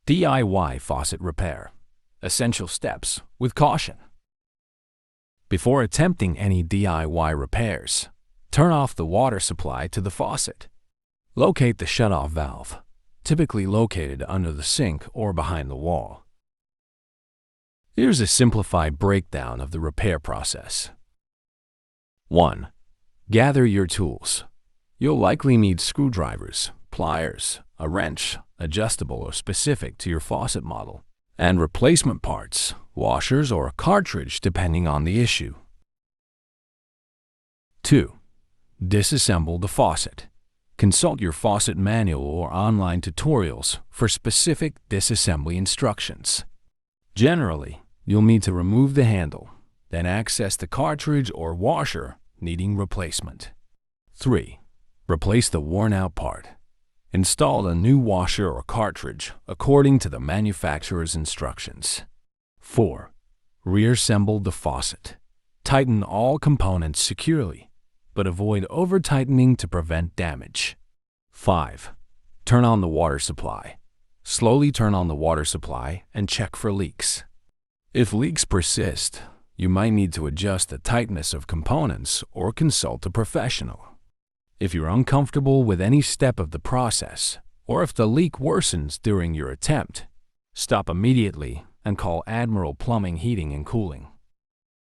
DIY faucet repair. Essential steps with caution. Before attempting any DIY repairs, turn off the water supply to the faucet. Locate the shutoff valve, typically located under the sink or behind the wall. Here's a simplified breakdown of the repair process. 1. Gather your tools. You'll likely need screwdrivers, pliers, a wrench, adjustable or specific to your faucet model, and replacement parts, washers, or a cartridge depending on the issue. 2. Disassemble the faucet. Consult your faucet manual or online tutorials for specific disassembly instructions. Generally, you'll need to remove the handle, then access the cartridge or washer needing replacement. 3. Replace the worn-out part. Install a new washer or cartridge according to the manufacturer's instructions. 4. Reassemble the faucet. Tighten all components securely, but avoid over-tightening to prevent damage. 5. Turn on the water supply. Slowly turn on the water supply and check for leaks. If leaks persist, you might need to adjust the tightness of components or consult a professional. If you're uncomfortable with any step of the process, or if the leak worsens during your attempt, stop immediately and call Admiral Plumbing, Heating and Cooling.